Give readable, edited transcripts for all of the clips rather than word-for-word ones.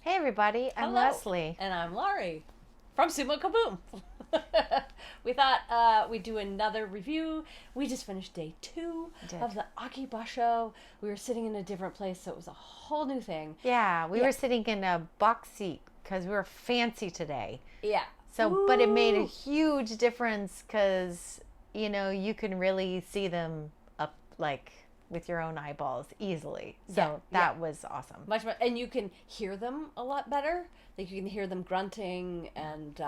Hey everybody, I'm Hello. Leslie. And I'm Laurie from Sumo Kaboom. We thought we'd do another review. We just finished day 2 Did. of the Aki Basho. We were sitting in a different place, so it was a whole new thing. Yeah, we Yeah. were sitting in a box seat because we were fancy today. Yeah. So, but it made a Woo! huge difference because, you can really see them up like with your own eyeballs easily. So Yeah, that was awesome. Much more, and you can hear them a lot better. Like you can hear them grunting, and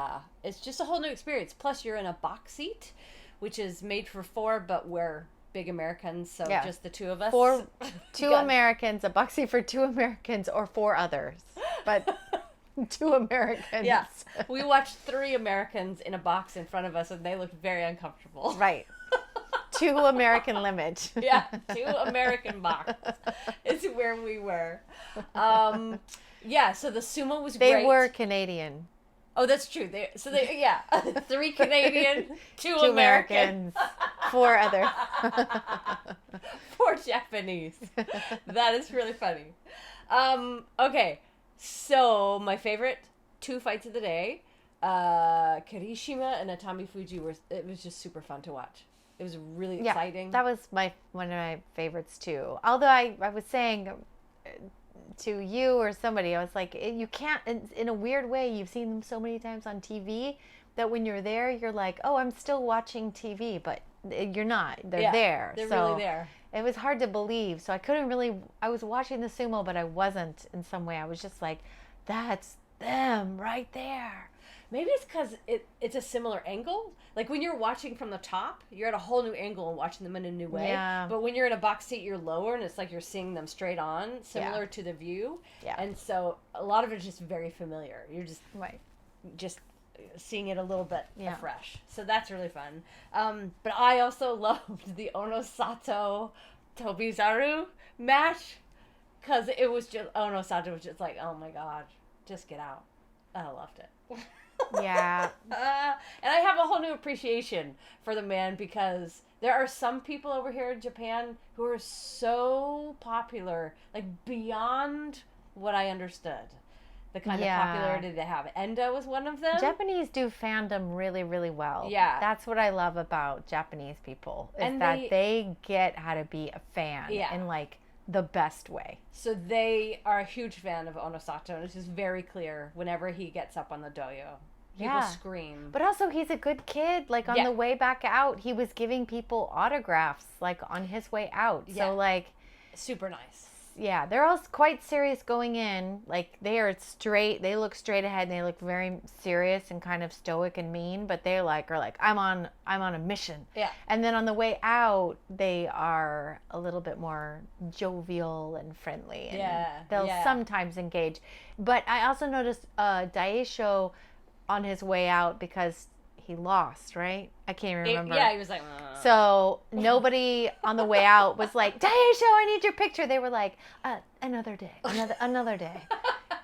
it's just a whole new experience. Plus, you're in a box seat, which is made for 4, but we're big Americans, so Yeah. just the 2 of us. For You two got- Americans, a box seat for 2 Americans or 4 others. But 2 Americans. Yeah, we watched 3 Americans in a box in front of us, and they looked very uncomfortable. Right. 2 American limit. Yeah, 2 American box is where we were. Yeah, so the sumo was They great. were Canadian. Oh, that's true. Yeah, 3 Canadian, 2 2 American, Americans, 4 others. 4 Japanese. That is really funny. Okay, so my favorite 2 fights of the day, Kirishima and Atami Fuji it was just super fun to watch. It was really exciting. That was one of my favorites too. Although I was saying to you or somebody, I was like, you can't, in a weird way, you've seen them so many times on TV that when you're there, you're like, oh, I'm still watching TV, but you're not. They're there. They're So really there. it was hard to believe. So I couldn't really, I was watching the sumo, but I wasn't in some way. I was just like, that's them right there. Maybe it's because it's a similar angle. Like when you're watching from the top, you're at a whole new angle and watching them in a new way. Yeah. But when you're in a box seat, you're lower and it's like you're seeing them straight on, similar to the view. Yeah. And so a lot of it's just very familiar. You're just seeing it a little bit afresh. So that's really fun. But I also loved the Onosato Tobizaru match because it was just, Onosato was just like, oh my God, just get out. I loved it. Yeah. And I have a whole new appreciation for the man because there are some people over here in Japan who are so popular, like beyond what I understood. The kind of popularity they have. Enda was one of them. Japanese do fandom really, really well. Yeah. That's what I love about Japanese people, is And that they get how to be a fan in like the best way. So they are a huge fan of Onosato, and it's just very clear whenever he gets up on the doyo. People scream. But also, he's a good kid. Like, on the way back out, he was giving people autographs, like, on his way out. Yeah. So, like... Super nice. Yeah, they're all quite serious going in. Like, they are straight. They look straight ahead, and they look very serious and kind of stoic and mean. But they, like, are like, I'm on a mission. Yeah. And then on the way out, they are a little bit more jovial and friendly. And they'll sometimes engage. But I also noticed Daisho on his way out because he lost, right? I can't even remember. He was like... So nobody on the way out was like, Daisho, I need your picture. They were like, another day, another day.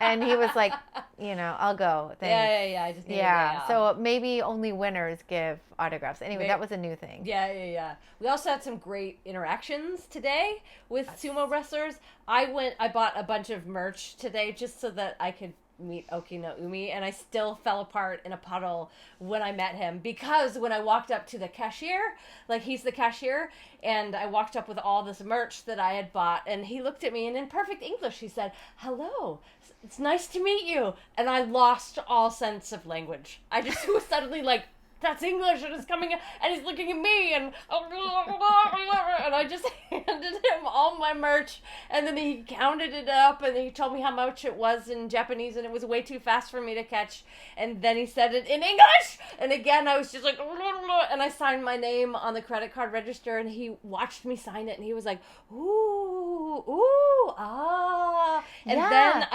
And he was like, I'll go. Thanks. Yeah. I just need a day out. So maybe only winners give autographs. Anyway, that was a new thing. Yeah. We also had some great interactions today with sumo wrestlers. I bought a bunch of merch today just so that I could meet Oki no Umi, and I still fell apart in a puddle when I met him because when I walked up to the cashier, like he's the cashier, and I walked up with all this merch that I had bought, and he looked at me and in perfect English he said, "Hello, it's nice to meet you," and I lost all sense of language. I just was suddenly like, that's English, and it's coming, and he's looking at me, and I just handed him all my merch, and then he counted it up, and he told me how much it was in Japanese, and it was way too fast for me to catch, and then he said it in English, and again, I was just like, and I signed my name on the credit card register, and he watched me sign it, and he was like, ooh, ah, and then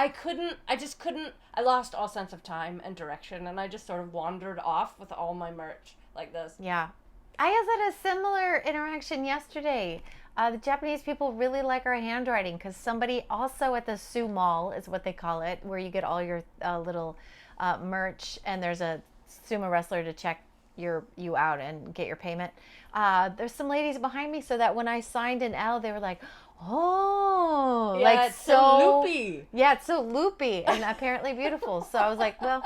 I lost all sense of time and direction, and I just sort of wandered off with all my merch like this. Yeah. I had a similar interaction yesterday. The Japanese people really like our handwriting because somebody also at the Sumo is what they call it, where you get all your little merch, and there's a sumo wrestler to check you out and get your payment. There's some ladies behind me, so that when I signed an L, they were like, Oh, Yeah, like it's so loopy. Yeah, it's so loopy and apparently beautiful. So I was like, well,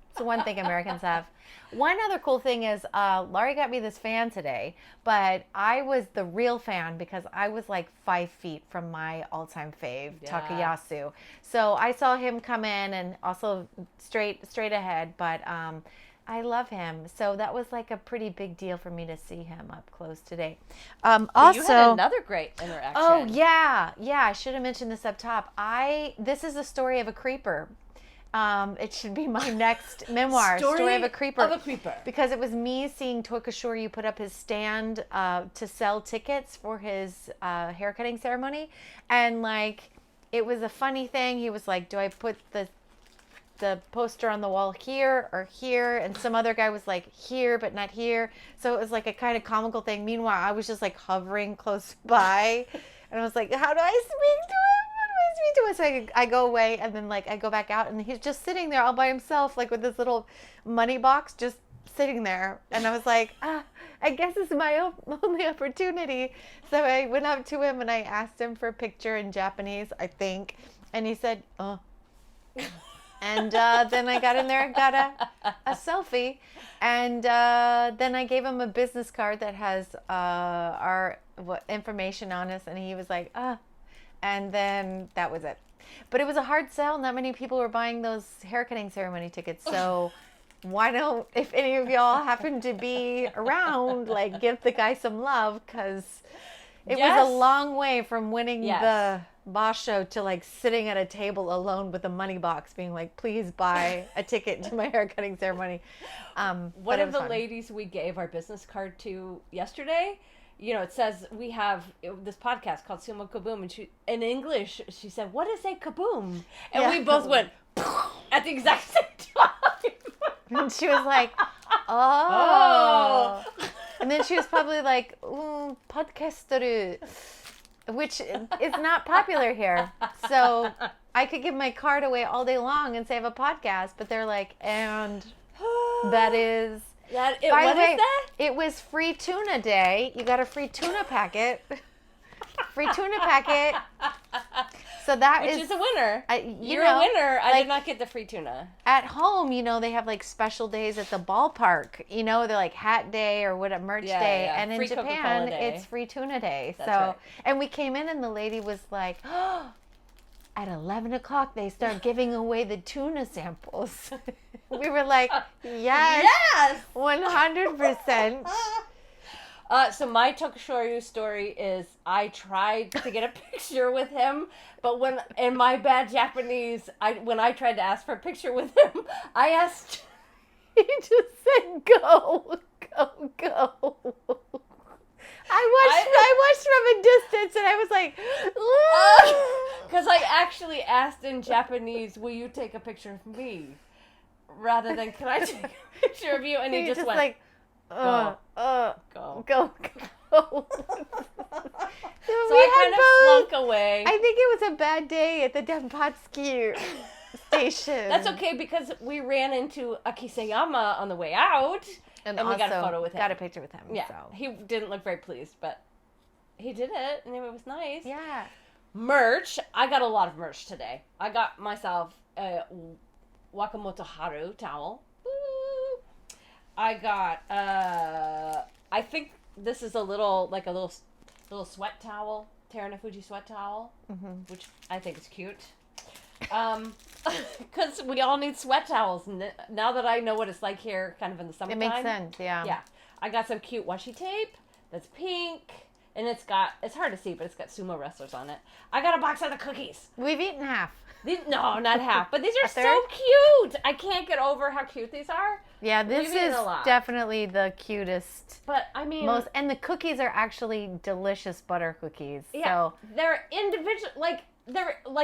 it's the one thing Americans have. One other cool thing is Laurie got me this fan today, but I was the real fan because I was like 5 feet from my all-time fave, Yeah. Takayasu. So I saw him come in and also straight ahead, but I love him. So that was like a pretty big deal for me to see him up close today. Also, you had another great interaction. oh yeah, I should have mentioned this up top. This is the story of a creeper. It should be my next memoir, Story of a Creeper. Because it was me seeing Tokushoryu put up his stand to sell tickets for his haircutting ceremony. And like, it was a funny thing. He was like, do I put the poster on the wall here or here? And some other guy was like, here, but not here. So it was like a kind of comical thing. Meanwhile, I was just like hovering close by. And I was like, how do I speak to him? So I go away and then like I go back out and he's just sitting there all by himself, like with this little money box just sitting there. And I was like, I guess this is my only opportunity. So I went up to him and I asked him for a picture in Japanese, I think. And he said, and then I got in there and got a selfie. And then I gave him a business card that has our information on us. And he was like, and then that was it. But it was a hard sell. Not many people were buying those haircutting ceremony tickets. So why don't, if any of y'all happen to be around, like give the guy some love, because it was a long way from winning the Basho to like sitting at a table alone with a money box being like, please buy a ticket to my haircutting ceremony. One of the ladies we gave our business card to yesterday, you know, it says we have this podcast called Sumo Kaboom, and she, in English, she said, "What is a kaboom?" And we both went at the exact same time. And she was like, "Oh." And then she was probably like, podcaster, which is not popular here. So I could give my card away all day long and say I have a podcast, but they're like, and that is... By the way, it was free tuna day. You got a free tuna packet. Free tuna packet. So Which is a winner. You're a winner. I did not get the free tuna. At home, you know, they have like special days at the ballpark. You know, they're like hat day or what, merch day. Yeah. And in free Japan, it's free tuna day. That's right. And we came in and the lady was like, at 11 o'clock, they start giving away the tuna samples. We were like, yes, 100%. So my Tokushoryu story is I tried to get a picture with him, but when in my bad Japanese, when I tried to ask for a picture with him, I asked. He just said, go. I watched from a distance and I was like, because I actually asked in Japanese, will you take a picture of me? Rather than, can I take a picture of you? And he just went, like, go. So I kind of slunk away. I think it was a bad day at the Denpatsuki station. That's okay because we ran into Akisayama on the way out. And we got a photo with him. Got a picture with him. Yeah. So. He didn't look very pleased, but he did it, and it was nice. Yeah. Merch. I got a lot of merch today. I got myself a Wakamoto Haru towel. Woo. I got, I think this is a little sweat towel, Terunofuji sweat towel, which I think is cute. Because we all need sweat towels. Now that I know what it's like here, kind of in the summertime. It makes sense, yeah. Yeah. I got some cute washi tape that's pink, and it's hard to see, but it's got sumo wrestlers on it. I got a box of the cookies. We've eaten half. No, not half, but these are so cute. I can't get over how cute these are. Yeah, this is definitely the cutest. But I mean, and the cookies are actually delicious butter cookies. Yeah, so they're individual.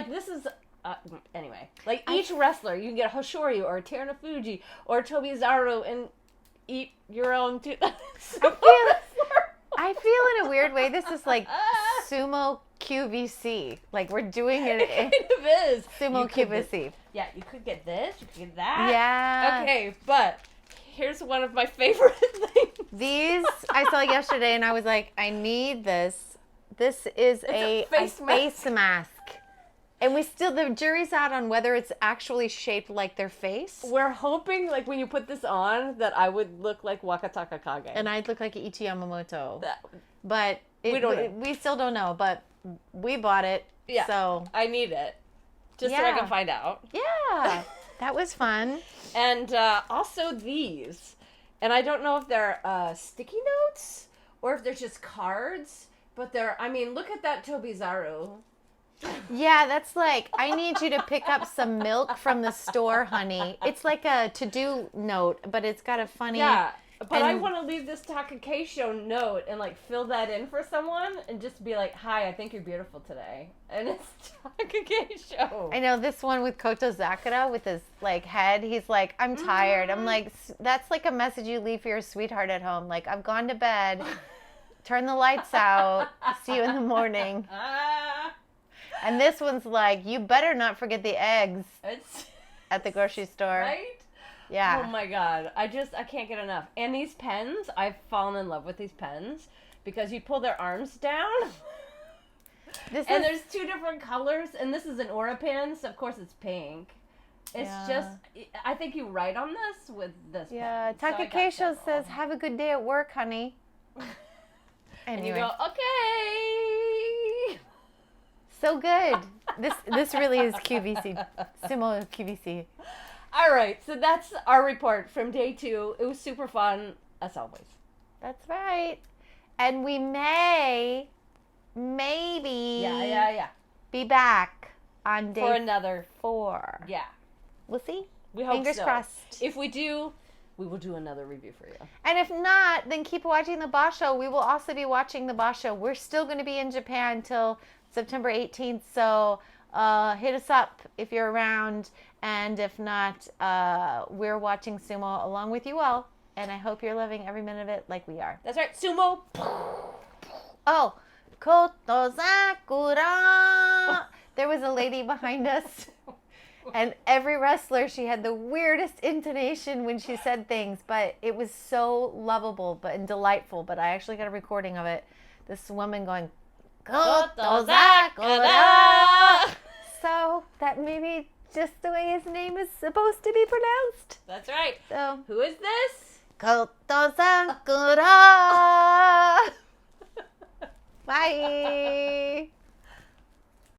This is. Anyway, like each wrestler, you can get a Hoshoryu or a Terunofuji or a Tobizaru and eat your own too. I feel in a weird way this is like sumo QVC. Like we're doing it. It kind of is. Sumo QVC. Yeah, you could get this. You could get that. Yeah. Okay, but here's one of my favorite things. These I saw yesterday and I was like, I need this. This is a a face face mask. And the jury's out on whether it's actually shaped like their face. We're hoping, like, when you put this on, that I would look like Wakataka Kage. And I'd look like Ichi Yamamoto. But we still don't know, but we bought it. Yeah. So I need it. Just so I can find out. Yeah. That was fun. And also these. And I don't know if they're sticky notes or if they're just cards. But look at that Tobizaru. Yeah, that's like, I need you to pick up some milk from the store, honey. It's like a to-do note, but it's got a funny... Yeah, but I want to leave this Takakeisho note and, like, fill that in for someone and just be like, hi, I think you're beautiful today. And it's Takakeisho. I know this one with Koto Zakura with his, like, head. He's like, I'm tired. I'm like, that's like a message you leave for your sweetheart at home. Like, I've gone to bed. Turn the lights out. See you in the morning. And this one's like, you better not forget the eggs at the grocery store. Right? Yeah. Oh my God. I can't get enough. And these pens, I've fallen in love with these pens because you pull their arms down. There's two different colors. And this is an aura pen, so of course it's pink. It's just, I think you write on this with this pen. Yeah. Takakeisho says, have a good day at work, honey. And you go, okay. So good. This really is QVC. Sumo is QVC. All right, so that's our report from day 2. It was super fun, as always. That's right. And we maybe be back on day for another 4. Yeah. We'll see. We hope Fingers so. crossed. If we do, we will do another review for you. And if not, then keep watching the Basho. We will also be watching the Basho. We're still going to be in Japan until September 18th, so hit us up if you're around, and if not, we're watching Sumo along with you all, and I hope you're loving every minute of it like we are. That's right, Sumo! Oh, Koto Zakura! There was a lady behind us, and every wrestler, she had the weirdest intonation when she said things, but it was so lovable and delightful, but I actually got a recording of it. This woman going, Koto Zakura. So that may be just the way his name is supposed to be pronounced. That's right. So who is this? Koto Zakura. Bye.